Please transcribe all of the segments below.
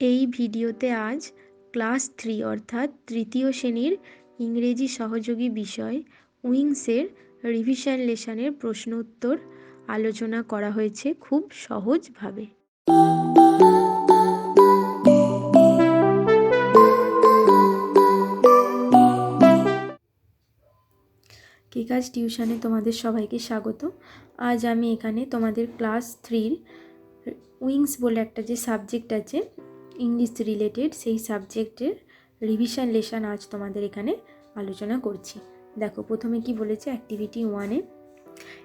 এই ভিডিওতে আজ ক্লাস 3 অর্থাৎ তৃতীয় শ্রেণীর ইংরেজি সহযোগী বিষয় উইংসের রিভিশন লেসনের প্রশ্ন উত্তর আলোচনা করা হয়েছে খুব সহজভাবে। কিকাজ টিউশনে তোমাদের সবাইকে স্বাগত। আজ আমি এখানে তোমাদের ক্লাস 3 উইংস বলে একটা যে সাবজেক্ট আছে ইংলিশ রিলেটেড, সেই সাবজেক্টের রিভিশন লেসন আজ তোমাদের এখানে আলোচনা করছি। দেখো প্রথমে কি বলেছে, অ্যাক্টিভিটি 1-এ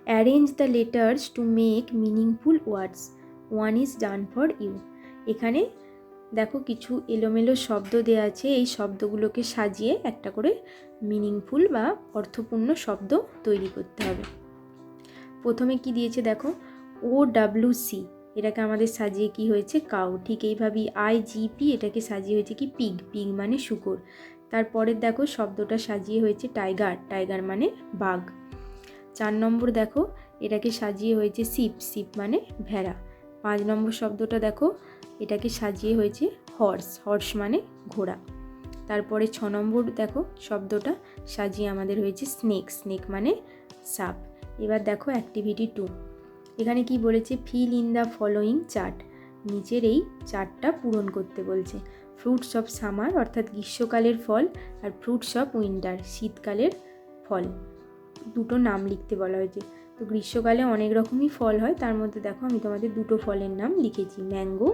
arrange the letters to make meaningful words, 1 is done for you. এখানে দেখো কিছু এলোমেলো শব্দ দেওয়া আছে, এই শব্দগুলোকে সাজিয়ে একটা করে মিনিংফুল বা অর্থপূর্ণ শব্দ তৈরি করতে হবে। প্রথমে কি দিয়েছে দেখো, OWC, এটাকে আমাদের সাজিয়ে কি হয়েছে কাউ। ঠিক এইভাবেই IGP, এটাকে সাজিয়ে হয়েছে কি পিগ, পিগ মানে শূকর। তারপরের দেখো শব্দটা সাজিয়ে হয়েছে টাইগার, টাইগার মানে বাঘ। 4 নম্বর দেখো এটাকে সাজিয়ে হয়েছে শিপ, শিপ মানে ভেড়া। 5 নম্বর শব্দটা দেখো এটাকে সাজিয়ে হয়েছে হর্স, হর্স মানে ঘোড়া। তারপরে 6 নম্বর দেখো শব্দটা সাজিয়ে আমাদের হয়েছে স্নেক, স্নেক মানে সাপ। এবার দেখো অ্যাক্টিভিটি 2, এখানে কি বলেছে, feel in the following chart, নিচের এই চার্টটা পূরণ করতে বলছে। ফ্রুটস অফ সামার অর্থাৎ গ্রীষ্মকালের ফল, আর ফ্রুটস অফ উইন্টার শীতকালের ফল, দুটো নাম লিখতে বলা হয়েছে। তো গ্রীষ্মকালে অনেক রকমই ফল হয়, তার মধ্যে দেখো আমি তোমাদের দুটো ফলের নাম লিখেছি, ম্যাঙ্গো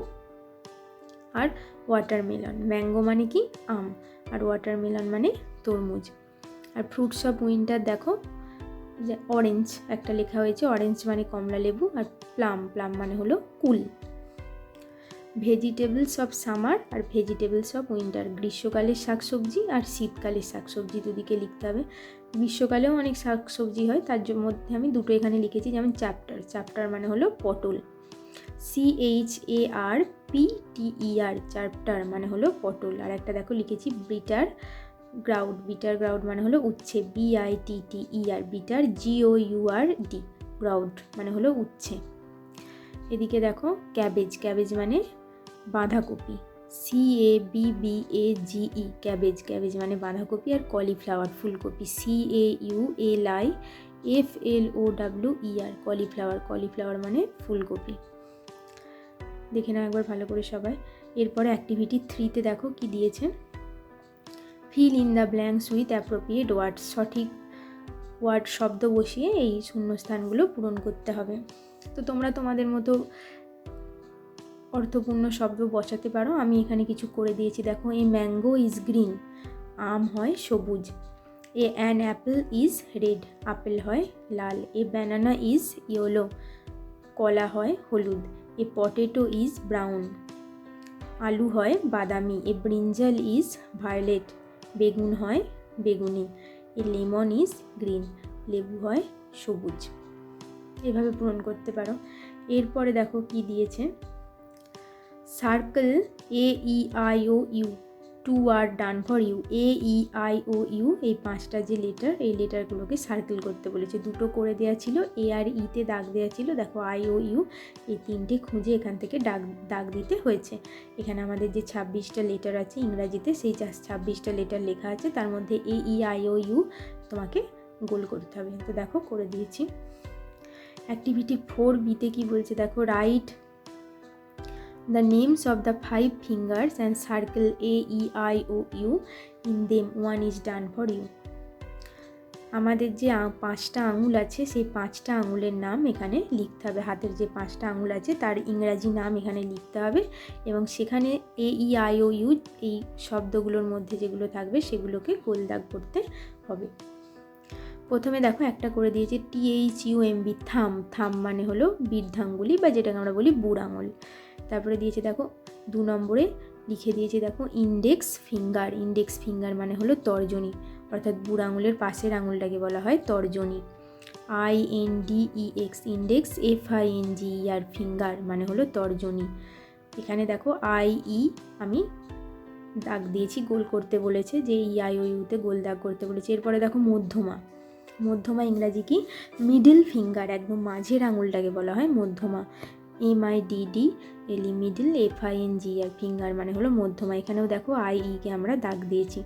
আর ওয়াটারমেলন। ম্যাঙ্গো মানে কি আম, আর ওয়াটারমেলন মানে তরমুজ। আর ফ্রুটস অফ উইন্টার দেখো যে অরেঞ্জ একটা লেখা হয়েছে, অরেঞ্জ মানে কমলা লেবু, আর প্লাম, প্লাম মানে হলো কুল। ভেজিটেবলস অফ সামার আর ভেজিটেবলস অফ উইন্টার, গ্রীষ্মকালের শাকসবজি আর শীতকালের শাকসবজি দুদিকে লিখতে হবে। গ্রীষ্মকালেও অনেক শাকসবজি হয়, তার মধ্যে আমি দুটো এখানে লিখেছি, যেমন চ্যাপ্টার, চ্যাপ্টার মানে হলো পটল, CHARPTER, চ্যাপ্টার মানে হলো পটল। আর একটা দেখো লিখেছি বিটার গ্রাউড, বিটার গ্রাউড মানে হলো উচ্ছে, BITTER, বিটার GOURD, গ্রাউড মানে হলো উচ্ছে। এদিকে দেখো ক্যাবেজ, ক্যাবেজ মানে বাঁধাকপি, CABBAGE, ক্যাবেজ, ক্যাবেজ মানে বাঁধাকপি। আর কলিফ্লাওয়ার ফুলকপি, CAULIFLOWER, কলিফ্লাওয়ার, কলিফ্লাওয়ার মানে ফুলকপি। দেখে নাও একবার ভালো করে সবাই। এরপরে অ্যাক্টিভিটি 3-তে দেখো কি দিয়েছে, feel in the blanks with appropriate words, সঠিক ওয়ার্ড শব্দ বসিয়ে এই শূন্যস্থানগুলো পূরণ করতে হবে। তো তোমরা তোমাদের মতো অর্থপূর্ণ শব্দ বসাতে পারো, আমি এখানে কিছু করে দিয়েছি। দেখো, এ ম্যাঙ্গো ইজ গ্রিন, আম হয় সবুজ। An Apple is red, apple হয় লাল। এ ব্যানানা ইজ ইয়েলো, কলা হয় হলুদ। এ পটেটো ইজ ব্রাউন, আলু হয় বাদামি। এ ব্রিঞ্জাল ইজ ভায়োলেট, বেগুন হয় বেগুনি। এ লেমন ইজ গ্রিন, লেবু হয় সবুজ। এভাবে পূরণ করতে পারো। এরপরে দেখো কি দিয়েছে, circle AEIOU, 2 are done for you. AEIOU, এই 5টা যে লেটার, এই লেটারগুলোকে সার্কেল করতে বলেছে। দুটো করে দেওয়া ছিল, A আর E-তে দাগ দেওয়া ছিল, দেখো IOU, এই 3টে খুঁজে এখান থেকে দাগ দিতে হয়েছে। এখানে আমাদের যে 26টা লেটার আছে ইংরাজিতে, সেই 26টা লেটার লেখা আছে, তার মধ্যে AEIOU তোমাকে গোল করতে হবে। তো দেখো করে দিয়েছি। অ্যাক্টিভিটি 4-বিতে কি বলছে দেখো, right the names of the 5 fingers and circle AEIOU in them, 1 is done for you। আমাদের যে 5টা আঙুল আছে, সেই 5টা আঙুলের নাম এখানে লিখতে হবে। হাতের যে 5টা আঙুল আছে তার ইংরাজি নাম এখানে লিখতে হবে, এবং সেখানে AEIOU এই শব্দগুলোর মধ্যে যেগুলো থাকবে সেগুলোকে গোল দাগ করতে হবে। প্রথমে দেখো একটা করে দিয়েছে THUMB, থাম, থাম মানে হলো বৃদ্ধাঙ্গুলি বা যেটাকে আমরা বলি বুড় আঙুল। তারপরে দিয়েছে দেখো 2 নম্বরে লিখে দিয়েছে দেখো ইন্ডেক্স ফিঙ্গার, ইন্ডেক্স ফিঙ্গার মানে হলো তর্জনী, অর্থাৎ বুড় আঙুলের পাশের আঙুলটাকে বলা হয় তর্জনী। INDEX, ইন্ডেক্স, FINGER, ফিঙ্গার মানে হলো তর্জনী। এখানে দেখো IE আমি দাগ দিয়েছি, গোল করতে বলেছে, যে EIOUতে গোল দাগ করতে বলেছে। এরপরে দেখো মধ্যমা, মধ্যমা ইংরাজি কি, মিডল ফিঙ্গার, একদম মাঝের আঙুলটাকে বলা হয় মধ্যমা। MIDD এলি মিডল, FINGR ফিঙ্গার মানে হলো মধ্যমা। এখানেও দেখো IE-কে আমরা দাগ দিয়েছি।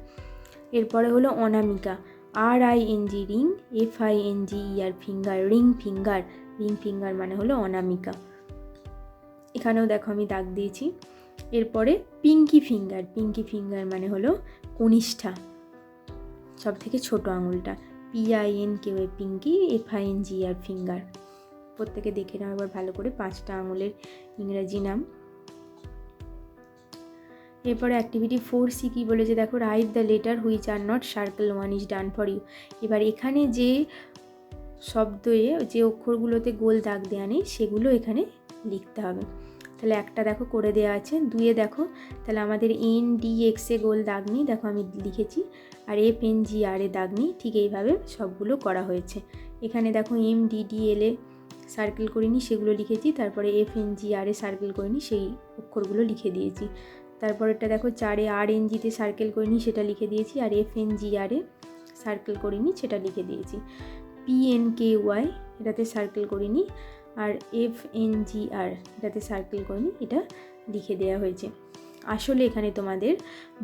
এরপরে হলো অনামিকা, RING ring, FINGER finger, ring finger, ring finger মানে হলো অনামিকা। এখানেও দেখো আমি দাগ দিয়েছি। এরপরে পিঙ্কি ফিঙ্গার, পিঙ্কি ফিঙ্গার মানে হলো কনিষ্ঠা, সব থেকে ছোট আঙুলটা। PINKY pinky, FINGR finger. প্রত্যেকে দেখে নাও একবার ভালো করে 5টা আঙুলের ইংরেজি নাম। এরপরে অ্যাক্টিভিটি 4C কি বলেছে দেখো, write the letter which are not circle 1 is done for you. এবার এখানে যে শব্দে যে অক্ষরগুলোতে গোল দাগ দেওয়া নেই সেগুলো এখানে লিখতে হবে। তাহলে একটা দেখো করে দেওয়া আছে। 2-এ দেখো তাহলে আমাদের NDX-এ গোল দাগ নেই, দেখো আমি লিখেছি, আর FNGR-এ দাগ নেই। ঠিক এইভাবে সবগুলো করা হয়েছে। এখানে দেখো MDDL-এ সার্কেল করিনি, সেগুলো লিখেছি। তারপরে FNGR-এ সার্কেল করিনি, সেই অক্ষরগুলো লিখে দিয়েছি। তারপরেরটা দেখো 4-এ RNG-তে সার্কেল করিনি, সেটা লিখে দিয়েছি। আর FNGR-এ সার্কেল করিনি, সেটা লিখে দিয়েছি। PNKY এটাতে সার্কেল করিনি, আর FNGR এটাতে সার্কেল করিনি, এটা লিখে দেওয়া হয়েছে। আসলে এখানে তোমাদের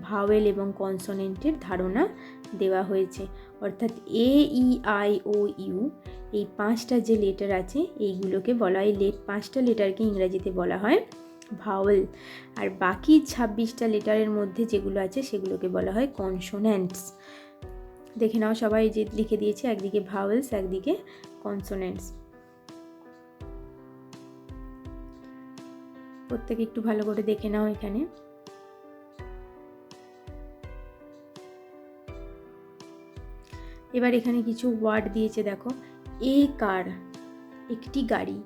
ভাওয়েল এবং কনসোনেন্টের ধারণা দেওয়া হয়েছে, অর্থাৎ AEIOU এই 5টা যে লেটার আছে এইগুলোকে বলা হয়, 5টা লেটারকে ইংরেজিতে বলা হয় ভাওয়েল। আর বাকি 26টা লেটারের মধ্যে যেগুলো আছে সেগুলোকে বলা হয় কনসোনেন্টস। দেখে নাও সবাই যে লিখে দিয়েছে, একদিকে ভাওয়েলস একদিকে কনসোনেন্টস। প্রত্যেকে একটু ভালো করে দেখে নাও। এখানে এবার এখানে কিছু ওয়ার্ড দিয়েছে দেখো, এ কার একটি গাড়ি,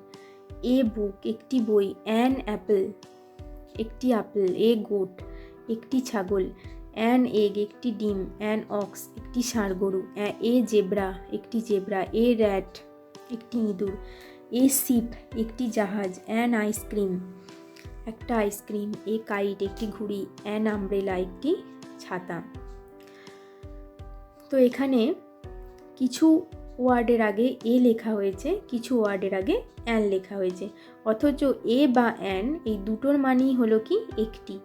এ বুক একটি বই, অ্যান অ্যাপেল একটি আপেল, এ গোট একটি ছাগল, অ্যান এগ একটি ডিম, অ্যান অক্স একটি ষাঁড় গরু, এ জেব্রা একটি জেব্রা, এ র্যাট একটি ইঁদুর, এ শিপ একটি জাহাজ, অ্যান আইসক্রিম একটা আইসক্রিম, এ কাইট একটি ঘুড়ি, অ্যান আমব্রেলা একটি ছাতা। তো এখানে কিছু ওয়ার্ডের আগে এ লেখা হয়েছে, কিছু ওয়ার্ডের আগে অ্যান লেখা হয়েছে, অথচ এ বা অ্যান এই দুটোর মানেই হলো কি একটি।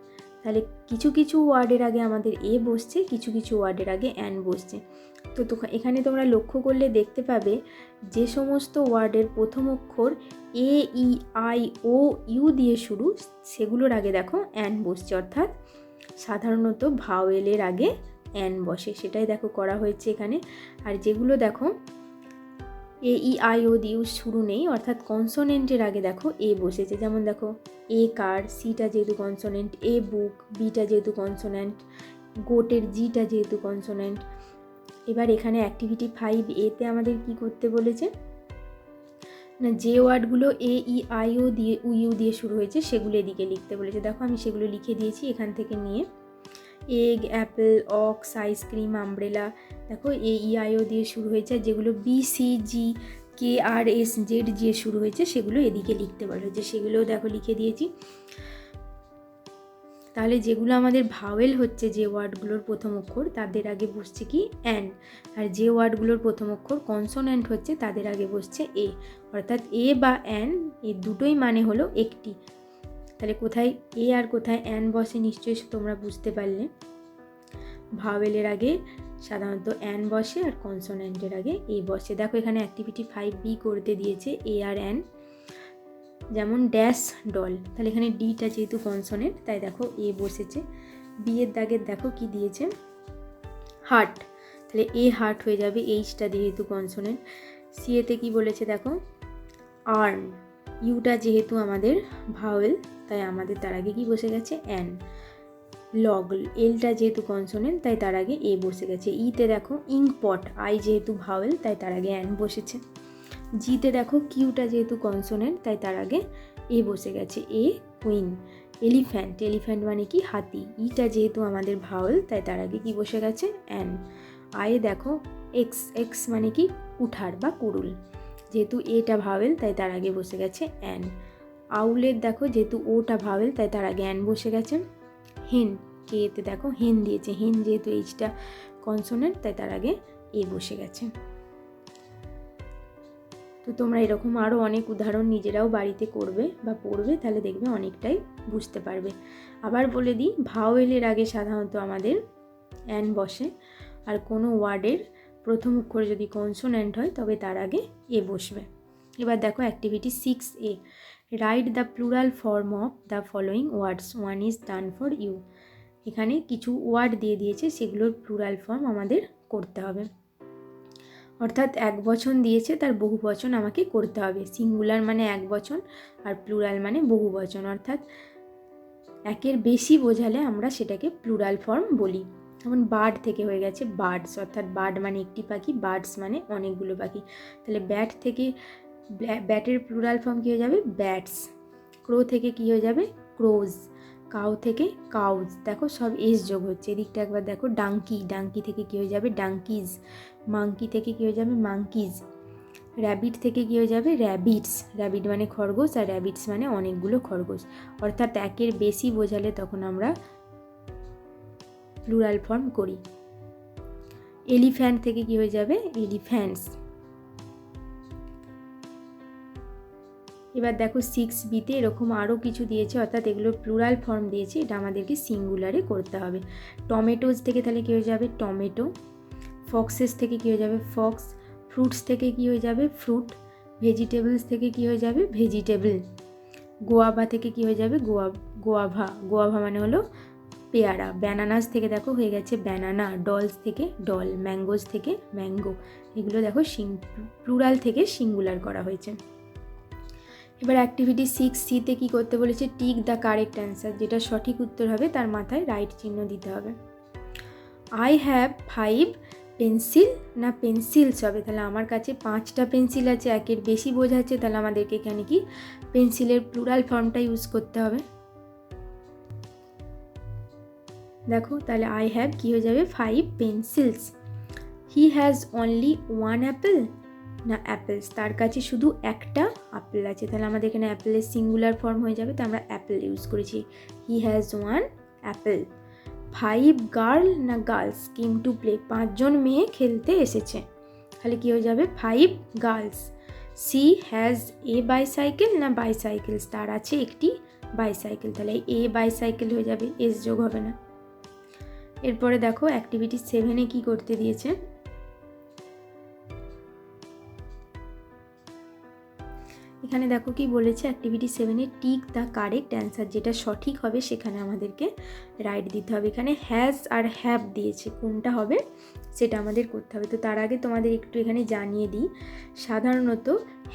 তাহলে কিছু কিছু ওয়ার্ডের আগে আমাদের এ বসছে, কিছু কিছু ওয়ার্ডের আগে অ্যান বসছে। তো এখানে তোমরা লক্ষ্য করলে দেখতে পাবে যে সমস্ত ওয়ার্ডের প্রথম অক্ষর AEIOU দিয়ে শুরু, সেগুলোর আগে দেখো অ্যান বসছে, অর্থাৎ সাধারণত ভাওয়েলের আগে অ্যান বসে, সেটাই দেখো করা হয়েছে এখানে। আর যেগুলো দেখো AEIO দিয়ে শুরু নেই, অর্থাৎ কনসোনেন্টের আগে দেখো এ বসেছে, যেমন দেখো এ কার, সিটা যেহেতু কনসোনেন্ট, এ বুক বিটা যেহেতু কনসোনেন্ট, গোটের জিটা যেহেতু কনসোনেন্ট। এবার এখানে অ্যাক্টিভিটি 5A-তে আমাদের কি করতে বলেছে না, যে ওয়ার্ডগুলো AEIO দিয়ে ইউ দিয়ে শুরু হয়েছে সেগুলো এদিকে লিখতে বলেছে। দেখো আমি সেগুলো লিখে দিয়েছি এখান থেকে নিয়ে, egg, apple, ox, ice cream, umbrella, দেখো AEIO দিয়ে শুরু হয়েছে। আর যেগুলো BCGKRSZ দিয়ে শুরু হয়েছে সেগুলো এদিকে লিখতে বলা হয়েছে, সেগুলোও দেখো লিখে দিয়েছি। তাহলে যেগুলো আমাদের ভাওয়েল হচ্ছে, যে ওয়ার্ডগুলোর প্রথম অক্ষর, তাদের আগে বসছে কি অ্যান, আর যে ওয়ার্ডগুলোর প্রথম অক্ষর কনসোনেন্ট হচ্ছে তাদের আগে বসছে এ, অর্থাৎ এ বা অ্যান এই দুটোই মানে হলো একটি। তাহলে কোথায় এ আর কোথায় অ্যান বসে নিশ্চয়ই তোমরা বুঝতে পারলে। ভাওয়েলের আগে সাধারণত অ্যান বসে আর কনসোনেন্টের আগে এ বসে। দেখো এখানে অ্যাক্টিভিটি 5B করতে দিয়েছে এ আর অ্যান, যেমন ড্যাশ ডল, তাহলে এখানে ডিটা যেহেতু কনসোনেন্ট তাই দেখো এ বসেছে। বি এর দাগের দেখো কি দিয়েছে, হার্ট, তাহলে এ হার্ট হয়ে যাবে, এইচটা যেহেতু কনসোনেন্ট। সি এতে কি বলেছে দেখো, আর্ন, ইউটা যেহেতু আমাদের ভাওয়েল তাই আমাদের তার আগে কি বসে গেছে অ্যান। লগ, এলটা যেহেতু কনসোনেন্ট তাই তার আগে এ বসে গেছে। ইতে দেখো ইঙ্কপট, আই যেহেতু ভাওয়েল তাই তার আগে অ্যান বসেছে। জিতে দেখো কিউটা যেহেতু কনসোনেন্ট তাই তার আগে এ বসে গেছে, এ কুইন। এলিফ্যান্ট, এলিফ্যান্ট মানে কি হাতি, ইটা যেহেতু আমাদের ভাওয়েল তাই তার আগে কি বসে গেছে অ্যান। আয়ে দেখো এক্স, এক্স মানে কি কুঠার বা কুড়ুল, যেহেতু এটা ভাওয়েল তাই তার আগে বসে গেছে অ্যান। আউলের দেখো যেহেতু ওটা ভাওয়েল তাই তার আগে অ্যান বসে গেছে। হেন, কে এতে দেখো হেন দিয়েছে, হেন যেহেতু এইচটা কনসোনেন্ট তাই তার আগে এ বসে গেছে। তো তোমরা এরকম আরও অনেক উদাহরণ নিজেরাও বাড়িতে করবে বা পড়বে, তাহলে দেখবে অনেকটাই বুঝতে পারবে। আবার বলে দিই, ভাওয়েলের আগে সাধারণত আমাদের অ্যান বসে, আর কোনো ওয়ার্ডের প্রথম অক্ষর যদি কনসোন্যান্ট হয় তবে তার আগে এ বসবে। এবার দেখো activity 6A, write the plural form of the following words, one is done for you. এখানে কিছু ওয়ার্ড দিয়ে দিয়েছে, সেগুলোর প্লুরাল ফর্ম আমাদের করতে হবে। অর্থাৎ এক বচন দিয়েছে, তার বহু বচন আমাকে করতে হবে। সিঙ্গুলার মানে এক বচন, আর প্লুরাল মানে বহু বচন, অর্থাৎ একের বেশি বোঝালে আমরা সেটাকে প্লুরাল ফর্ম বলি। যেমন বার্ড থেকে হয়ে গেছে বার্ডস, অর্থাৎ বার্ড মানে একটি পাখি, বার্ডস মানে অনেকগুলো পাখি। তাহলে ব্যাট থেকে ব্যাটের প্লুরাল ফর্ম কী হয়ে যাবে? ব্যাটস। ক্রো থেকে কী হয়ে যাবে? ক্রোজ। কাউ থেকে কাউজ। দেখো সব এস যোগ হচ্ছে। এদিকটা একবার দেখো, ডাঙ্কি, ডাঙ্কি থেকে কী হয়ে যাবে? ডাঙ্কিজ। মাঙ্কি থেকে কী হয়ে যাবে? মাঙ্কিজ। র্যাবিট থেকে কী হয়ে যাবে? র্যাবিটস। র্যাবিট মানে খরগোশ, আর র্যাবিটস মানে অনেকগুলো খরগোশ। অর্থাৎ একের বেশি বোঝালে তখন আমরা প্লুরাল ফর্ম করি। এলিফ্যান্ট থেকে কী হয়ে যাবে? এলিফ্যান্টস। এবার দেখো 6Bতে এরকম আরও কিছু দিয়েছে, অর্থাৎ এগুলোর প্লুরাল ফর্ম দিয়েছে, এটা আমাদেরকে সিঙ্গুলারে করতে হবে। টমেটোজ থেকে তাহলে কী হয়ে যাবে? টমেটো। ফক্সেস থেকে কী হয়ে যাবে? ফক্স। ফ্রুটস থেকে কী হয়ে যাবে? ফ্রুট। ভেজিটেবলস থেকে কী হয়ে যাবে? ভেজিটেবল। গোয়াভা থেকে কী হয়ে যাবে? গোয়াভা। গোয়াভা মানে হলো পেয়ারা। ব্যানানাস থেকে দেখো হয়ে গেছে ব্যানানা। ডলস থেকে ডল। ম্যাঙ্গোজ থেকে ম্যাঙ্গো। এগুলো দেখো প্লুরাল থেকে সিঙ্গুলার করা হয়েছে। এবার অ্যাক্টিভিটি 6Cতে কী করতে বলেছে? টিক দ্য কারেক্ট অ্যান্সার, যেটা সঠিক উত্তর হবে তার মাথায় রাইট চিহ্ন দিতে হবে। আই হ্যাভ 5 পেন্সিল না পেন্সিলস হবে? তাহলে আমার কাছে 5টা পেন্সিল আছে, একের বেশি বোঝাচ্ছে, তাহলে আমাদেরকে এখানে কি পেন্সিলের প্লুরাল ফর্মটা ইউজ করতে হবে। দেখো তাহলে আই হ্যাভ কী হয়ে যাবে? 5 pencils. He has only 1 Apple না অ্যাপেলস, তার কাছে শুধু একটা আপেল আছে, তাহলে আমাদের এখানে অ্যাপেলের সিঙ্গুলার ফর্ম হয়ে যাবে, তো আমরা অ্যাপেল ইউজ করেছি। He has 1 Apple. 5 গার্ল না গার্লস কেম টু প্লে, 5জন মেয়ে খেলতে এসেছে, তাহলে কী হয়ে যাবে? 5 girls. She has a bicycle না বাইসাইকেলস, তার আছে একটি বাইসাইকেল, তাহলে এ বাইসাইকেল হয়ে যাবে, এস যোগ হবে না। এরপরে দেখো অ্যাক্টিভিটি 7-এ কী করতে দিয়েছে? এখানে দেখো কি বলেছে, অ্যাক্টিভিটি 7-এ টিক দ্য কারেক্ট অ্যান্সার, যেটা সঠিক হবে সেখানে আমাদেরকে রাইট দিতে হবে। এখানে হ্যাজ আর হ্যাভ দিয়েছে, কোনটা হবে সেটা আমাদের করতে হবে। তো তার আগে তোমাদের একটু এখানে জানিয়ে দিই, সাধারণত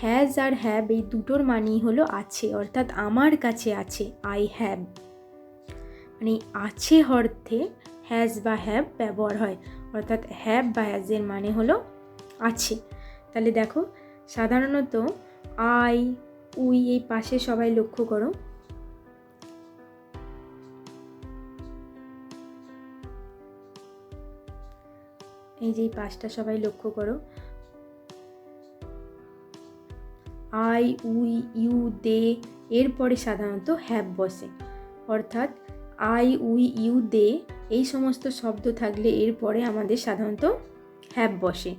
হ্যাজ আর হ্যাভ এই দুটোর মানেই হলো আছে, অর্থাৎ আমার কাছে আছে, আই হ্যাভ, মানে আছে অর্থে হ্যাজ বা হ্যাভ ব্যবহার হয়, অর্থাৎ হ্যাভ বা হ্যাজের মানে হলো আছে। তাহলে দেখো সাধারণত আই, উই, এই পাশে সবাই লক্ষ্য করো, এই যে এই পাশটা সবাই লক্ষ্য করো, আই, উই, ইউ, দে, এরপরে সাধারণত হ্যাভ বসে, অর্থাৎ আই, উই, ইউ, দে এই সমস্ত শব্দ থাকলে এরপরে আমাদের সাধারণত হ্যাভ বসে।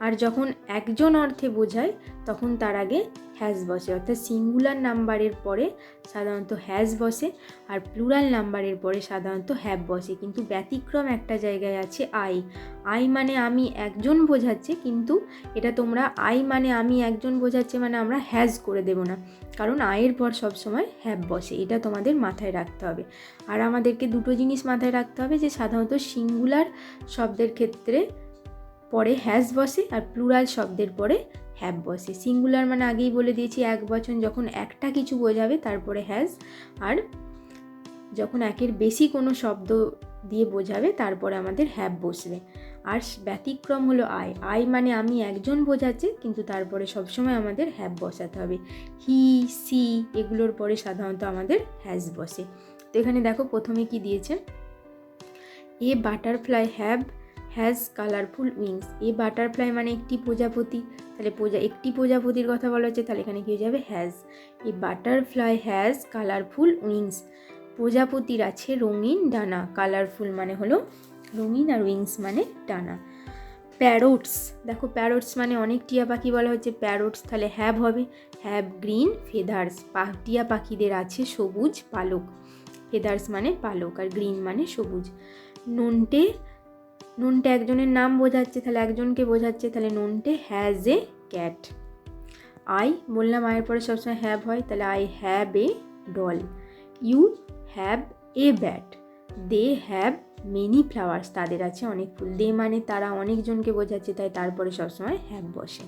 আর যখন একজন অর্থে বোঝায় তখন তার আগে হ্যাজ বসে, অর্থাৎ সিঙ্গুলার নাম্বারের পরে সাধারণত হ্যাজ বসে, আর প্লুরাল নাম্বারের পরে সাধারণত হ্যাভ বসে। কিন্তু ব্যতিক্রম একটা জায়গায় আছে আই। আই মানে আমি একজন বোঝাচ্ছে, কিন্তু এটা তোমরা আই মানে আমি একজন বোঝাচ্ছে মানে আমরা হ্যাজ করে দেব না, কারণ আয়ের পর সবসময় হ্যাভ বসে, এটা তোমাদের মাথায় রাখতে হবে। আর আমাদেরকে দুটো জিনিস মাথায় রাখতে হবে, যে সাধারণত সিঙ্গুলার শব্দের ক্ষেত্রে পরে হ্যাজ বসে, আর প্লুরাল শব্দের পরে হ্যাভ বসে। সিঙ্গুলার মানে আগেই বলে দিয়েছি এক বচন যখন একটা কিছু বোঝাবে তারপরে হ্যাজ, আর যখন একের বেশি কোনো শব্দ দিয়ে বোঝাবে তারপরে আমাদের হ্যাভ বসবে। আর ব্যতিক্রম হলো আই। আই মানে আমি একজন বোঝাচ্ছে, কিন্তু তারপরে সবসময় আমাদের হ্যাভ বসাতে হবে। হি, সি এগুলোর পরে সাধারণত আমাদের হ্যাজ বসে। তো এখানে দেখো প্রথমে কি দিয়েছে, এ butterfly has colourful wings. A butterfly মানে একটি প্রজাপতি, তাহলে একটি প্রজাপতির কথা বলা হচ্ছে, তাহলে এখানে কী হয়ে যাবে? Has. A butterfly has colourful wings, প্রজাপতির আছে রঙিন ডানা। কালারফুল মানে হলো রঙিন, আর উইংস মানে ডানা। প্যারোটস, দেখো প্যারোটস মানে অনেক টিয়া পাখি বলা হচ্ছে, প্যারোটস তাহলে হ্যাভ হবে, হ্যাভ গ্রিন ফেদার্স, টিয়া পাখিদের আছে সবুজ পালক, ফেদার্স মানে পালক আর গ্রিন মানে সবুজ। নন্টে, নন্টে একজনের নাম বোঝাচ্ছে, তাহলে একজনকে বোঝাচ্ছে, তাহলে Nonte has a cat. I বললাম আয়ের পরে সবসময় হ্যাভ হয়, তাহলে I have a doll. You have a bat, they have many flowers, তাদের আছে অনেক ফুল, দে মানে তারা অনেকজনকে বোঝাচ্ছে, তাই তারপরে সবসময় হ্যাভ বসে।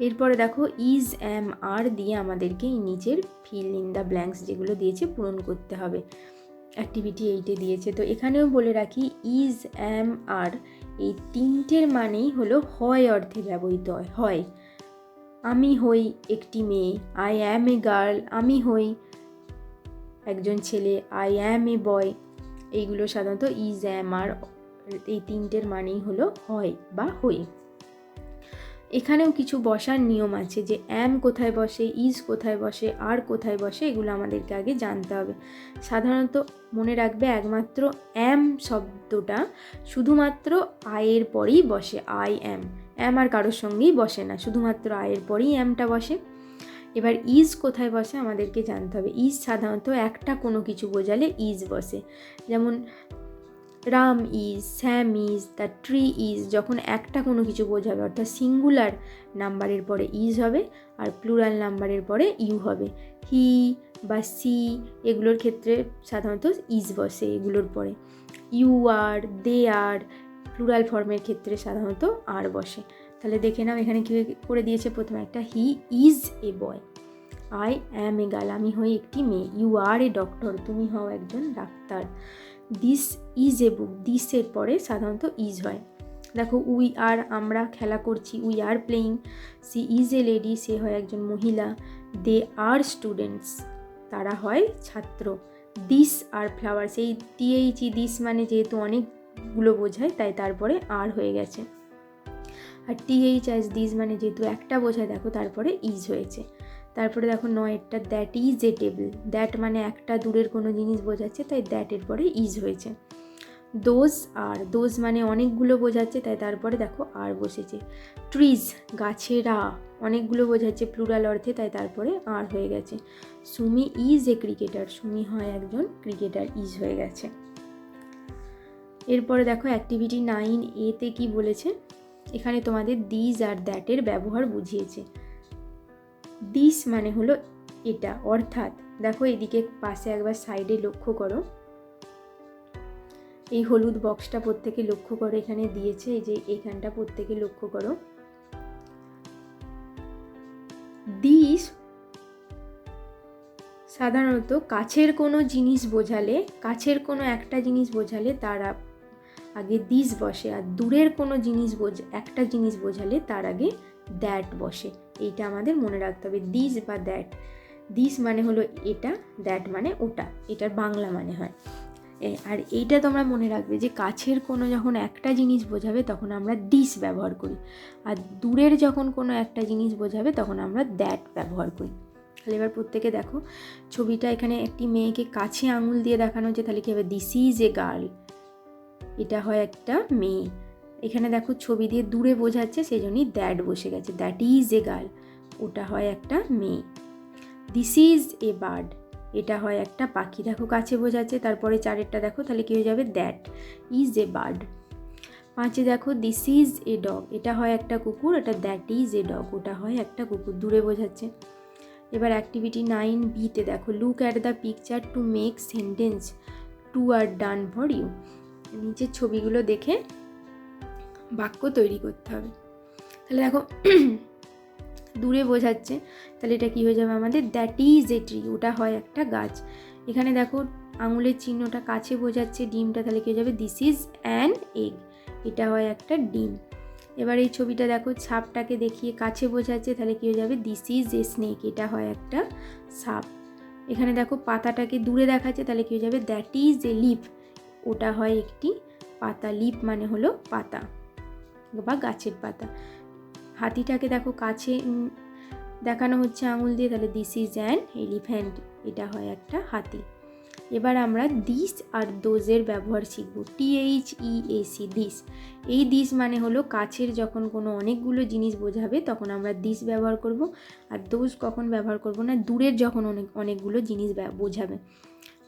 এরপরে দেখো ইজ অ্যাম আর দিয়ে আমাদেরকে নিচের ফিল ইন দ্য ব্ল্যাঙ্কস যেগুলো দিয়েছে পূরণ করতে হবে, অ্যাক্টিভিটি 8-এ দিয়েছে। তো এখানেও বলে রাখি ইজ অ্যাম আর এই তিনটের মানেই হলো হয় অর্থে ব্যবহৃত হয়। আমি হই একটি মেয়ে, আই অ্যাম এ গার্ল, আমি হই একজন ছেলে, আই অ্যাম এ বয়, এইগুলো সাধারণত ইজ অ্যাম আর এই তিনটের মানেই হলো হয় বা হই। এখানেও কিছু বসার নিয়ম আছে, যে অ্যাম কোথায় বসে, ইজ কোথায় বসে, আর কোথায় বসে, এগুলো আমাদেরকে আগে জানতে হবে। সাধারণত মনে রাখবে একমাত্র অ্যাম শব্দটা শুধুমাত্র আয়ের পরেই বসে, আই অ্যাম, অ্যাম আর কারোর সঙ্গেই বসে না, শুধুমাত্র আয়ের পরেই অ্যামটা বসে। এবার ইজ কোথায় বসে আমাদেরকে জানতে হবে। ইজ সাধারণত একটা কোনো কিছু বোঝালে ইজ বসে, যেমন Ram is, Sam is, the tree is, যখন একটা কোনো কিছু বোঝাবে অর্থাৎ সিঙ্গুলার নাম্বারের পরে ইজ হবে আর প্লুরাল নাম্বারের পরে ইউ হবে। হি বা সি এগুলোর ক্ষেত্রে সাধারণত ইজ বসে এগুলোর পরে। You R, they R, plural ফর্মের ক্ষেত্রে সাধারণত আর বসে। তাহলে দেখে নাও এখানে কী করে দিয়েছে, প্রথমে একটা হি is A boy, I am a girl, আমি হই একটি মেয়ে, ইউ আর এ ডক্টর, তুমি হও একজন ডাক্তার, দিস ইজ এ বুক, দিসের পরে সাধারণত ইজ হয়। দেখো উই আর, আমরা খেলা করছি, we are playing, she is a lady, সে হয় একজন মহিলা, দে আর স্টুডেন্টস, তারা হয় ছাত্র, দিস আর ফ্লাওয়ার্স, এই টিএইচই দিস মানে যেহেতু অনেকগুলো বোঝায় তাই তারপরে আর হয়ে গেছে, আর টিএইচ অ্যাজ দিস মানে যেহেতু একটা বোঝায় দেখো তারপরে ইজ হয়েছে। তারপরে দেখো 9-এরটা that is a table, that মানে একটা দূরের কোনো জিনিস বোঝাচ্ছে তাই দ্যাটের পরে ইজ হয়েছে। দোজ আর, দোজ মানে অনেকগুলো বোঝাচ্ছে তাই তারপরে দেখো আর বসেছে। ট্রিজ গাছেরা অনেকগুলো বোঝাচ্ছে প্লুরাল অর্থে তাই তারপরে আর হয়ে গেছে। Sumi is a cricketer, Sumi হয় একজন ক্রিকেটার, ইজ হয়ে গেছে। এরপরে দেখো অ্যাক্টিভিটি 9A-তে কি বলেছে, এখানে তোমাদের দিস আর দ্যাটের ব্যবহার বুঝিয়েছে। দিস মানে হলো এটা, অর্থাৎ দেখো এদিকে পাশে একবার সাইডে লক্ষ্য করো, এই হলুদ বক্সটা প্রত্যেকে লক্ষ্য করো, এখানে দিয়েছে এই যে এখানটা প্রত্যেকে লক্ষ্য করো। দিস সাধারণত কাছের কোনো জিনিস বোঝালে, কাছের কোনো একটা জিনিস বোঝালে তার আগে দিস বসে, আর দূরের কোনো জিনিস একটা জিনিস বোঝালে তার আগে দ্যাট বসে। এইটা আমাদের মনে রাখতে হবে, দিস বা দ্যাট। দিস মানে হলো এটা, দ্যাট মানে ওটা, এটার বাংলা মানে হয়। আর এইটা তোমরা মনে রাখবে যে কাছের কোনো যখন একটা জিনিস বোঝাবে তখন আমরা দিস ব্যবহার করি, আর দূরের যখন কোনো একটা জিনিস বোঝাবে তখন আমরা দ্যাট ব্যবহার করি। তাহলে এবার প্রত্যেকে দেখো ছবিটা, এখানে একটি মেয়েকে কাছে আঙুল দিয়ে দেখানো হচ্ছে, তাহলে কী হবে, দিস ইজ এ গার্ল, এটা হয় একটা মেয়ে। এখানে দেখো ছবি দিয়ে দূরে বোঝাচ্ছে সেই জন্যই দ্যাট বসে গেছে, দ্যাট ইজ এ গার্ল, ওটা হয় একটা মেয়ে। দিস ইজ এ বার্ড, এটা হয় একটা পাখি, দেখো কাছে বোঝাচ্ছে, তারপরে 4-এরটা দেখো তাহলে কী হয়ে যাবে, দ্যাট ইজ এ বার্ড। 5-এ দেখো দিস ইজ এ ডগ, এটা হয় একটা কুকুর, এটা দ্যাট ইজ এ ডগ, ওটা হয় একটা কুকুর, দূরে বোঝাচ্ছে। এবার অ্যাক্টিভিটি 9B-তে দেখো look at the picture to make sentence two are done for you, নিচের ছবিগুলো দেখে বাক্য তৈরি করতে হবে। তাহলে দেখো দূরে বোঝাচ্ছে, তাহলে এটা কি হয়ে যাবে আমাদের, দ্যাট ইজ এ ট্রি, ওটা হয় একটা গাছ। এখানে দেখো আঙুলের চিহ্নটা কাছে বোঝাচ্ছে ডিমটা, তাহলে কি হয়ে যাবে, দিস ইজ অ্যান এগ, এটা হয় একটা ডিম। এবার এই ছবিটা দেখো সাপটাকে দেখিয়ে কাছে বোঝাচ্ছে, তাহলে কি হয়ে যাবে, দিস ইজ এ স্নেক, এটা হয় একটা সাপ। এখানে দেখো পাতাটাকে দূরে দেখাচ্ছে, তাহলে কি হয়ে যাবে, দ্যাট ইজ এ লিফ, ওটা হয় একটি পাতা, লিফ মানে হলো পাতা বা গাছের পাতা। হাতিটাকে দেখো কাছে দেখানো হচ্ছে আঙুল দিয়ে, তাহলে দিস ইজ অ্যান এলিফ্যান্ট, এটা হয় একটা হাতি। এবার আমরা দিস আর দোজের ব্যবহার শিখব। THEAC, this. এই দিস মানে হলো কাছের যখন কোনো অনেকগুলো জিনিস বোঝাবে তখন আমরা দিস ব্যবহার করব। আর দোজ কখন ব্যবহার করব না, দূরের যখন অনেকগুলো জিনিস বোঝাবে।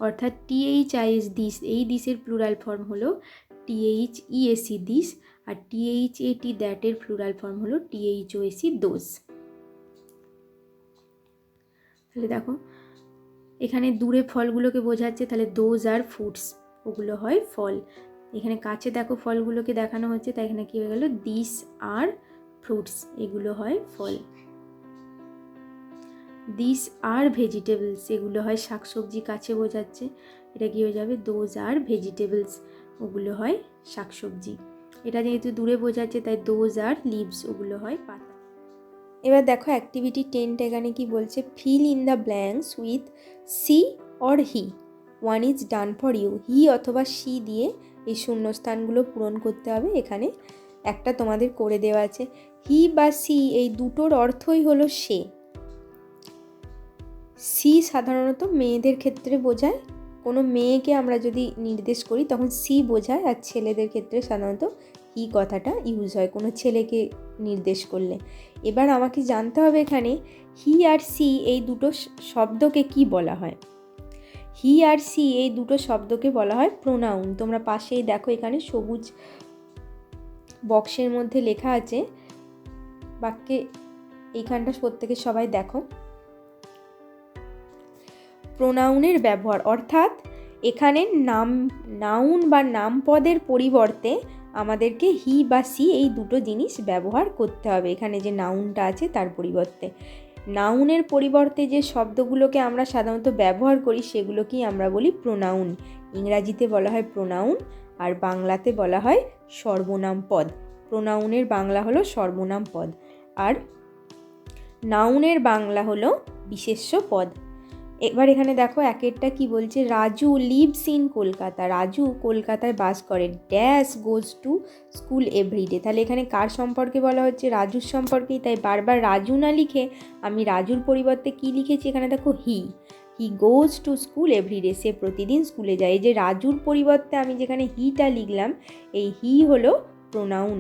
অর্থাৎ THIS, দিস, এই দিসের প্লুরাল ফর্ম হলো THEAC, দিস। আর THAT, দ্যাটের প্লুরাল ফর্ম হলো THOAC, দোজ। তাহলে দেখো এখানে দূরে ফলগুলোকে বোঝাচ্ছে, তাহলে দোজ আর ফ্রুটস, ওগুলো হয় ফল। এখানে কাছে দেখো ফলগুলোকে দেখানো হচ্ছে, তাই এখানে কী হয়ে গেল, দিস আর ফ্রুটস, এগুলো হয় ফল। দিস আর ভেজিটেবলস, এগুলো হয় শাকসবজি, কাছে বোঝাচ্ছে, এটা কী হয়ে যাবে, দোজ আর ভেজিটেবলস, ওগুলো হয় শাকসবজি। এটা যেহেতু দূরে বোঝাচ্ছে তাই দোজ আর লিভস, ওগুলো হয় পাতা। এবার দেখো অ্যাক্টিভিটি 10টা এখানে কি বলছে, fill in the blanks with she or he, one is done for you. He অথবা সি দিয়ে এই শূন্যস্থানগুলো পূরণ করতে হবে। এখানে একটা তোমাদের করে দেওয়া আছে। হি বা সি এই দুটোর অর্থই হলো সে। সি সাধারণত মেয়েদের ক্ষেত্রে বোঝায়, কোনো মেয়েকে আমরা যদি নির্দেশ করি তখন সি বোঝায়, আর ছেলেদের ক্ষেত্রে সাধারণত হি কথাটা ইউজ হয় কোনো ছেলেকে নির্দেশ করলে। এবার আমাকে জানতে হবে এখানে হি আর সি এই দুটো শব্দকে কি বলা হয়। হি আর সি এই দুটো শব্দকে বলা হয় প্রোনাউন। তোমরা পাশেই দেখো এখানে সবুজ বক্সের মধ্যে লেখা আছে, বাক্যে এইখানটা প্রত্যেকে সবাই দেখো। প্রোনাউনের ব্যবহার, অর্থাৎ এখানে নাউন বা নামপদের পরিবর্তে আমাদেরকে হি বা সি এই দুটো জিনিস ব্যবহার করতে হবে। এখানে যে নাউনটা আছে তার পরিবর্তে, নাউনের পরিবর্তে যে শব্দগুলোকে আমরা সাধারণত ব্যবহার করি সেগুলোকেই আমরা বলি প্রোনাউন। ইংরাজিতে বলা হয় প্রোনাউন, আর বাংলাতে বলা হয় সর্বনাম পদ। প্রোনাউনের বাংলা হলো সর্বনাম পদ, আর নাউনের বাংলা হলো বিশেষ্য পদ। এবার এখানে দেখো একেরটা কি বলছে, রাজু লিভস ইন কলকাতা, রাজু কলকাতায় বাস করে, dash goes to school everyday. তাহলে এখানে কার সম্পর্কে বলা হচ্ছে, রাজুর সম্পর্কেই, তাই বারবার রাজু না লিখে আমি রাজুর পরিবর্তে কি লিখেছি, এখানে দেখো হি গোজ টু স্কুল এভরিডে, সে প্রতিদিন স্কুলে যায়। এই যে রাজুর পরিবর্তে আমি যেখানে হিটা লিখলাম, এই হি হলো প্রোনাউন।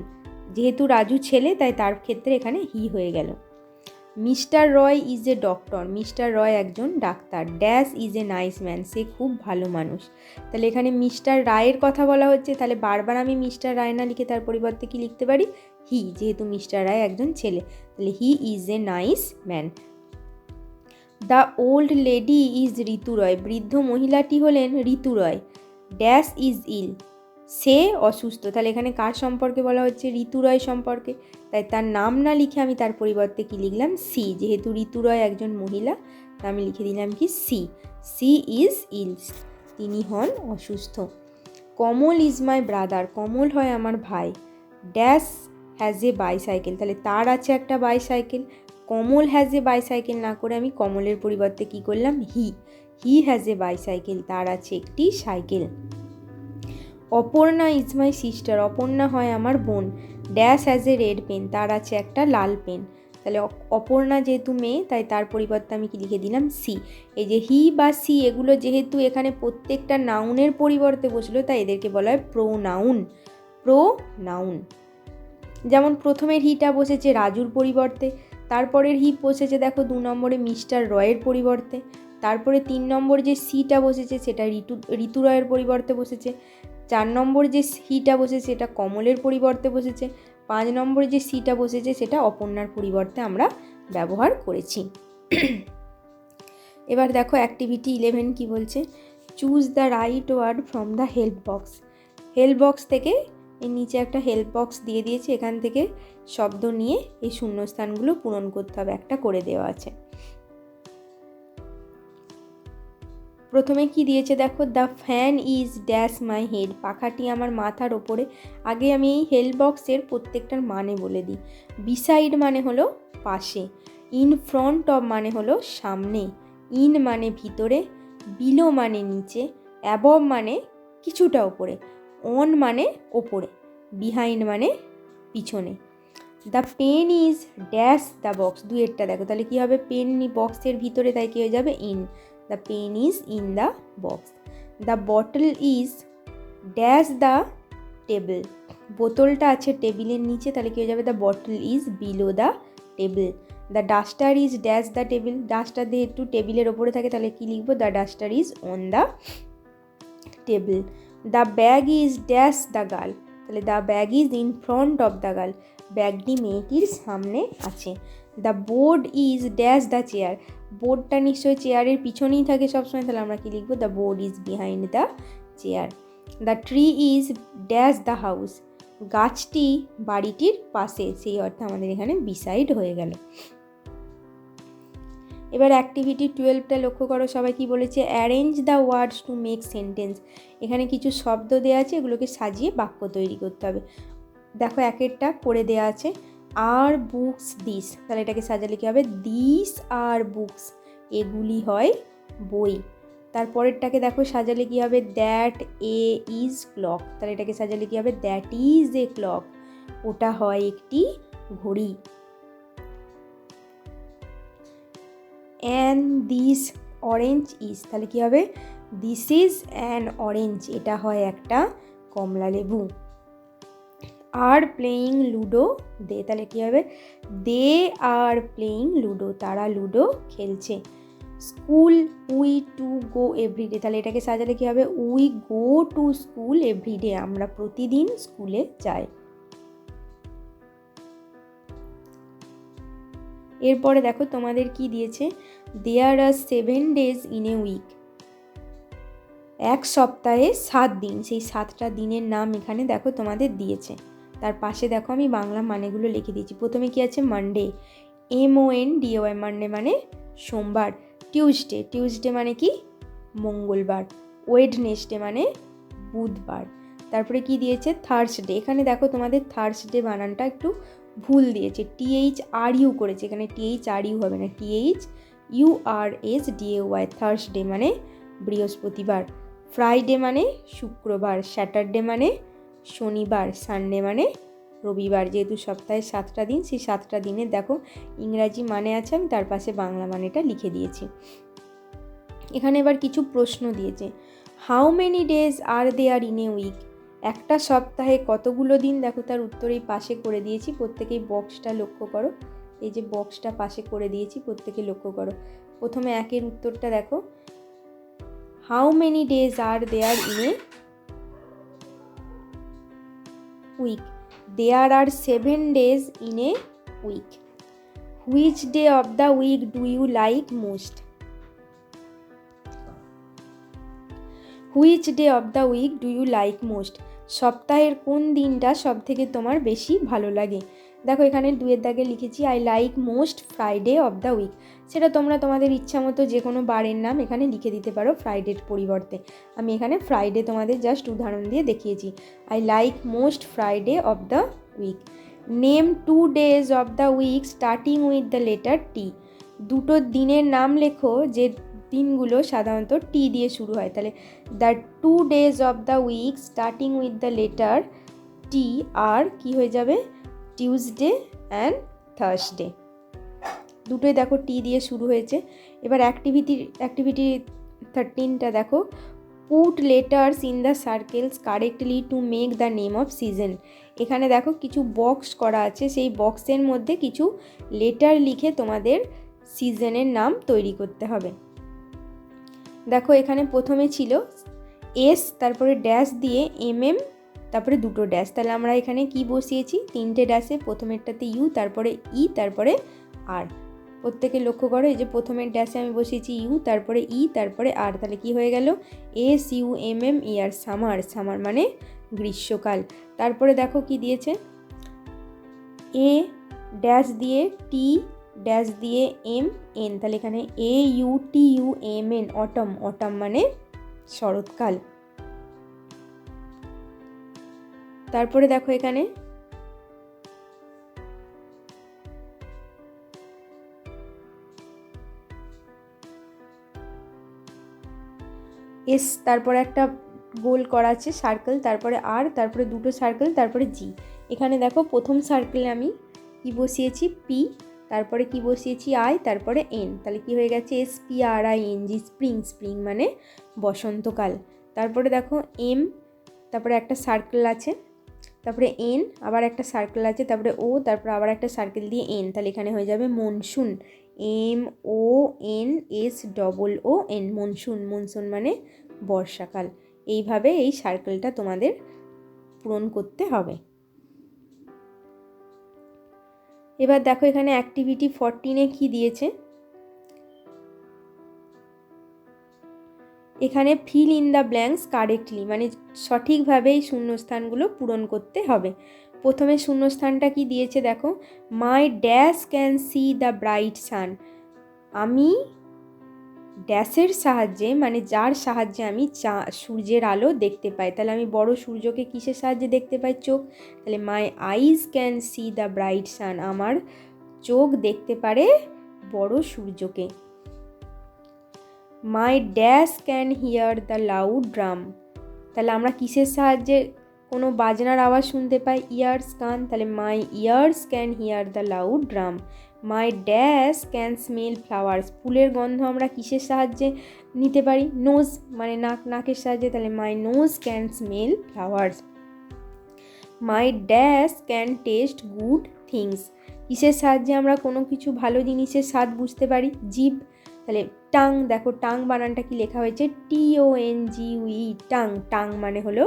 যেহেতু রাজু ছেলে তাই তার ক্ষেত্রে এখানে হি হয়ে গেল। Mister Roy is a doctor, Mister Roy একজন ডাক্তার, dash is a nice man, সে খুব ভালো মানুষ। তাহলে এখানে মিস্টার রায়ের কথা বলা হচ্ছে, তাহলে বারবার আমি মিস্টার রায় না লিখে তার পরিবর্তে কি লিখতে পারি, হি, যেহেতু মিস্টার রায় একজন ছেলে, তাহলে he is a nice man. The old lady is Ritu Roy, বৃদ্ধ মহিলাটি হলেন ঋতু রয়, ড্যাশ ইজ ইল, সে অসুস্থ। তাহলে এখানে কার সম্পর্কে বলা হচ্ছে, ঋতু রয় সম্পর্কে, তাই তার নাম না লিখে আমি তার পরিবর্তে কি লিখলাম, সি। যেহেতু ঋতু রয় একজন মহিলা তা আমি লিখে দিলাম কি, সি ইজ ইল, তিনি হন অসুস্থ। কমল ইজ মাই ব্রাদার, কমল হয় আমার ভাই, ড্যাশ হ্যাজ এ বাইসাইকেল, তাহলে তার আছে একটা bicycle. Kamal has a bicycle না করে আমি কমলের পরিবর্তে কি করলাম, হি হ্যাজ এ বাইসাইকেল, তার আছে একটি cycle. Aparna is my sister, Aparna হয় আমার বোন, dash has a red pen, তার আছে একটা লাল পেন। তাহলে অপর্ণা যেহেতু মেয়ে তাই তার পরিবর্তে আমি কি লিখে দিলাম, সি। এই যে হি বা সি এগুলো যেহেতু এখানে প্রত্যেকটা নাউনের পরিবর্তে বসলো তাই এদেরকে বলা হয় প্রোনাউন। যেমন প্রথমের হিটা বসেছে রাজুর পরিবর্তে, তারপরের হি বসেছে দেখো 2 নম্বরে মিস্টার রয়ের পরিবর্তে, তারপরে 3 নম্বর যে সিটা বসেছে সেটা ঋতু রয়ের পরিবর্তে বসেছে, 4 নম্বর যে হিটা বসেছে সেটা কমলের পরিবর্তে বসেছে, 5 নম্বর যে সিটা বসেছে সেটা অপর্ণার পরিবর্তে আমরা ব্যবহার করেছি। এবার দেখো অ্যাক্টিভিটি 11 কি বলছে, choose the right word from the help box. Help box থেকে এর নিচে একটা হেল্প বক্স দিয়ে দিয়েছে, এখান থেকে শব্দ নিয়ে এই শূন্যস্থানগুলো পূরণ করতে হবে, একটা করে দেওয়া আছে। প্রথমে কি দিয়েছে দেখো, the fan is dash my head, পাখাটি আমার মাথার ওপরে। আগে আমি এই হেল্প বক্সের প্রত্যেকটার মানে বলে দিই। বিসাইড মানে হলো পাশে, ইন ফ্রন্ট অফ মানে হলো সামনে, ইন মানে ভিতরে, বিলো মানে নিচে, অ্যাবভ মানে কিছুটা ওপরে, অন মানে ওপরে, বিহাইন্ড মানে পিছনে। The pen is dash the box, দুয়েরটা দেখো, তাহলে কী হবে, পেন বক্সের ভিতরে, তাই কী হয়ে যাবে, in. The pen is in the box. The bottle is dash the table, বোতলটা আছে টেবিলের নিচে, তাহলে কী হয়ে যাবে? The bottle is below the table. The duster is dash the table, duster দিয়ে একটু টেবিলের ওপরে থাকে, তাহলে কী লিখবো? The duster is on the table. The bag is dash the girl, তাহলে the bag is in front of the girl, ব্যাগটি মেয়েটির সামনে আছে। The board is dash the chair, বোর্ডটা নিশ্চয়ই চেয়ারের পিছনেই থাকে সবসময়, তাহলে আমরা কী লিখবো? The board is behind the chair. The tree is dash the house, গাছটি বাড়িটির পাশে, সেই অর্থে আমাদের এখানে বিসাইড হয়ে গেল। এবার অ্যাক্টিভিটি 12টা লক্ষ্য করো, সবাই কি বলেছে? Arrange the words two make sentence, এখানে কিছু শব্দ দেওয়া আছে, এগুলোকে সাজিয়ে বাক্য তৈরি করতে হবে। দেখো এক একটা করে দেওয়া আছে। আর বুকস দিস, তাহলে এটাকে সাজালে কী হবে? দিস আর বুকস, এগুলি হয় বই। তারপরেরটাকে দেখো সাজালে কী হবে? দ্যাট এ ইজ ক্লক, তাহলে এটাকে সাজালে কী হবে? দ্যাট ইজ এ ক্লক, ওটা হয় একটি ঘড়ি। অ্যান্ড দিস অরেঞ্জ ইজ, তাহলে কী হবে? দিস ইজ অ্যান অরেঞ্জ, এটা হয় একটা কমলা লেবু। আর প্লেয়িং লুডো দে, তাহলে কী হবে? দে আর প্লেয়িং লুডো, তারা লুডো খেলছে। School we to go everyday, তাহলে এটাকে সাজালে কী হবে? We go to school everyday, আমরা প্রতিদিন স্কুলে যাই। এরপরে দেখো তোমাদের কি দিয়েছে? There are 7 days in a week, এক সপ্তাহে 7 দিন, সেই 7টা দিনের নাম এখানে দেখো তোমাদের দিয়েছে। তার পাশে দেখো আমি বাংলা মানেগুলো লিখে দিয়েছি। প্রথমে কি আছে? মানডে, MONDAY, মানডে মানে সোমবার। টিউসডে, টিউসডে মানে কি? মঙ্গলবার। ওয়েডনেসডে মানে বুধবার। তারপরে কি দিয়েছে? থার্সডে, এখানে দেখো তোমাদের থার্সডে বানানটা একটু ভুল দিয়েছে, THRU করেছে, এখানে THRU হবে না, THURSDAY। থার্সডে মানে বৃহস্পতিবার। ফ্রাইডে মানে শুক্রবার। স্যাটারডে মানে শনিবার। সানডে মানে রবিবার। যেহেতু সপ্তাহে 7টা দিন, সেই 7টা দিনের দেখো ইংরাজি মানে আছে, আমি তার পাশে বাংলা মানেটা লিখে দিয়েছি। এখানে এবার কিছু প্রশ্ন দিয়েছে। How many days are there in a week, একটা সপ্তাহে কতগুলো দিন? দেখো তার উত্তরেই পাশে করে দিয়েছি, প্রত্যেকেই বক্সটা লক্ষ্য করো, এই যে বক্সটা পাশে করে দিয়েছি, প্রত্যেকে লক্ষ্য করো। প্রথমে একের উত্তরটা দেখো, how many days are there in a week? There are 7 days in a week. Which day of the week do you like most? Which day of the week do you like most, সপ্তাহের কোন দিনটা সব থেকে তোমার বেশি ভালো লাগে? দেখো এখানে 2-এর দাগে লিখেছি I like most Friday of the week, সেটা তোমরা তোমাদের ইচ্ছা মতো যে কোনো বারের নাম এখানে লিখে দিতে পারো ফ্রাইডের পরিবর্তে। আমি এখানে ফ্রাইডে তোমাদের জাস্ট উদাহরণ দিয়ে দেখিয়েছি। I like most Friday of the week. Name 2 days of the week starting with the letter T, দুটো দিনের নাম লেখো যে দিনগুলো সাধারণত টি দিয়ে শুরু হয়, তাহলে the 2 days of the week starting with the letter T আর কি হয়ে যাবে? টিউসডে অ্যান্ড থার্সডে, দুটোই দেখো টি দিয়ে শুরু হয়েছে। এবার অ্যাক্টিভিটি 13টা দেখো, put letters in the circles correctly to make the name off season. এখানে দেখো কিছু বক্স করা আছে, সেই বক্সের মধ্যে কিছু লেটার লিখে তোমাদের সিজনের নাম তৈরি করতে হবে। দেখো এখানে প্রথমে ছিল এস, তারপরে ড্যাশ দিয়ে MM, তারপরে দুটো ড্যাশ, তাহলে আমরা এখানে কি বসিয়েছি? 3টে ড্যাশে, প্রথমেরটাতে ইউ, তারপরে ই, তারপরে আর। প্রত্যেকে লক্ষ্য করো, এই যে প্রথমের ড্যাশে আমি বসিয়েছি ইউ, তারপরে ই, তারপরে আর, তাহলে কি হয়ে গেল? SUMMER, summer. সামার মানে গ্রীষ্মকাল। তারপরে দেখো কি দিয়েছে? এ ড্যাশ দিয়ে টি ড্যাশ দিয়ে MN, তাহলে এখানে AUTUMN, অটম। অটম মানে শরৎকাল। তারপরে দেখো এখানে এস, তারপরে একটা গোল করা আছে সার্কেল, তারপরে আর, তারপরে দুটো সার্কেল, তারপরে জি। এখানে দেখো প্রথম সার্কেলে আমি কি বসিয়েছি? পি, তারপরে কি বসিয়েছি? আই, তারপরে এন, তাহলে কি হয়ে গেছে? SPRING, spring. স্প্রিং মানে বসন্তকাল। তারপরে দেখো এম, তারপরে একটা সার্কেল আছে, তারপরে এন, আবার একটা সার্কেল আছে, তারপরে ও, তারপরে আবার একটা সার্কেল দিয়ে এন, তাহলে এখানে হয়ে যাবে মনসুন, MONSOON, মনসুন। মনসুন মানে বর্ষাকাল। এইভাবে এই সার্কেলটা তোমাদের পূরণ করতে হবে। এবার দেখো এখানে অ্যাক্টিভিটি 14-এ কী দিয়েছে, এখানে feel in the blanks correctly, মানে সঠিকভাবে এই শূন্যস্থানগুলো পূরণ করতে হবে। প্রথমে শূন্যস্থানটা কি দিয়েছে দেখো, মাই dash can see the bright সান, আমি ড্যাশের সাহায্যে, মানে যার সাহায্যে আমি সূর্যের আলো দেখতে পাই। তাহলে আমি বড় সূর্যকে কিসের সাহায্যে দেখতে পাই, চোখ। তাহলে my eyes can see the bright sun, আমার চোখ দেখতে পারে বড় সূর্যকে। My dash can hear the loud drum, তাহলে আমরা কিসের সাহায্যে কোনো বাজনার আওয়াজ শুনতে পাই, ইয়ার্স, কান। তাহলে my ears can hear the loud drum. My dash can smell flowers, ফুলের গন্ধ আমরা কিসের সাহায্যে নিতে পারি, নোজ, মানে নাকের সাহায্যে। তাহলে my nose can smell flowers. My dash can taste good things, কিসের সাহায্যে আমরা কোনো কিছু ভালো জিনিসের স্বাদ বুঝতে পারি, জিভ। তাহলে টাং, দেখো টাং বানানটা কি লেখা হয়েছে, TONGUE, টাং। টাং মানে হলো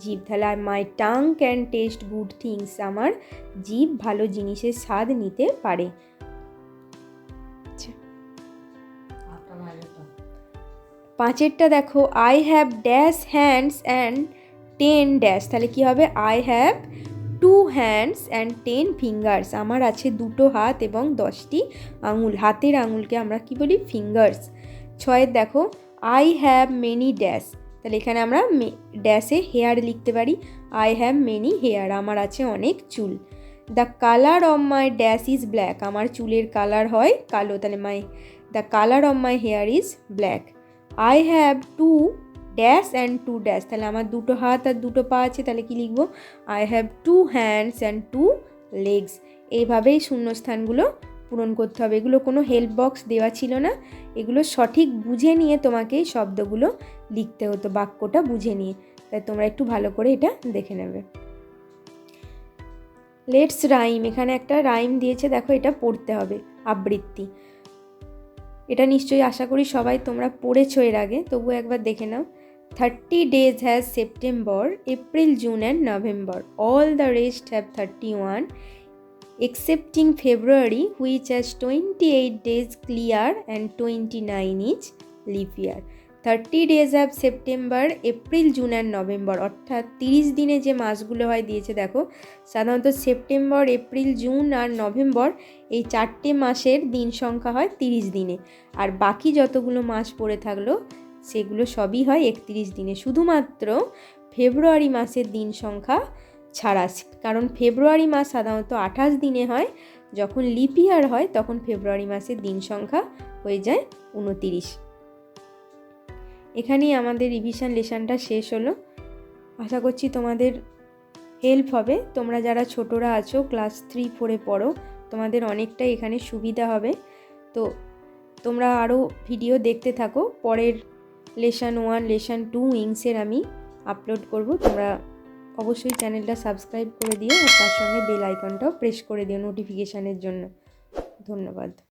জিভ। তাহলে my tongue can taste good things, আমার জিভ ভালো জিনিসের স্বাদ নিতে পারে। পাঁচেরটা দেখো, I have dash hands and 10 dash, তাহলে কি হবে, I have 2 hands and 10 fingers, আমার আছে 2টো হাত এবং 10টি আঙুল। হাতের আঙুলকে আমরা কি বলি, ফিঙ্গার্স। 6-এর দেখো, আই হ্যাভ মেনি ড্যাশ, তাহলে এখানে আমরা ড্যাশে হেয়ার লিখতে পারি, আই হ্যাভ মেনি হেয়ার, আমার আছে অনেক চুল। The colour of my dash is black, আমার চুলের কালার হয় কালো, তাহলে the colour of my hair is black. I have 2 dash and 2 dash, তাহলে আমার 2টো হাত আর 2টো পা আছে, তাহলে কি লিখবো, I have 2 hands and 2 legs. এইভাবেই শূন্যস্থানগুলো পূরণ করতে হবে। এগুলো কোনো হেল্প বক্স দেওয়া ছিল না, এগুলো সঠিক বুঝে নিয়ে তোমাকে এই শব্দগুলো লিখতে হতো, বাক্যটা বুঝে নিয়ে। তাই তোমরা একটু ভালো করে এটা দেখে নেবে। লেটস রাইম, এখানে একটা রাইম দিয়েছে, দেখো এটা পড়তে হবে, আবৃত্তি। এটা নিশ্চয়ই আশা করি সবাই তোমরা পড়েছো এর আগে, তবু একবার দেখে নাও। 30 days has September, April, June and November. All the rest have 31, excepting February, which has 28 days clear and 29 is leap year. 30 days have September, April, June and November, অর্থাৎ 30 দিনে যে মাসগুলো হয় দিয়েছে দেখো, সাধারণত সেপ্টেম্বর, এপ্রিল, জুন আর November, এই 4টে মাসের দিন সংখ্যা হয় 30 দিনে, আর বাকি যতগুলো মাস পড়ে থাকলো সেগুলো সবই হয় 31 দিনে। শুধুমাত্র ফেব্রুয়ারি মাসের দিন সংখ্যা ছাড়া, কারণ ফেব্রুয়ারি মাস সাধারণত 28 দিনে হয়, যখন লিপ ইয়ার হয় তখন ফেব্রুয়ারি মাসের দিন সংখ্যা হয়ে যায় 29। এখানেই আমাদের রিভিশন লেসনটা শেষ হলো। আশা করছি তোমাদের হেল্প হবে। তোমরা যারা ছোটরা আছো, ক্লাস 3-4-এ পড়ো, তোমাদের অনেকটাই এখানে সুবিধা হবে। তো তোমরা আরও ভিডিও দেখতে থাকো, পরের লেসন 1, লেসন 2 উইংসের আমি আপলোড করব। তোমরা অবশ্যই চ্যানেলটা সাবস্ক্রাইব করে দিও আর তার সঙ্গে বেল আইকনটাও প্রেস করে দিও নোটিফিকেশানের জন্য। ধন্যবাদ।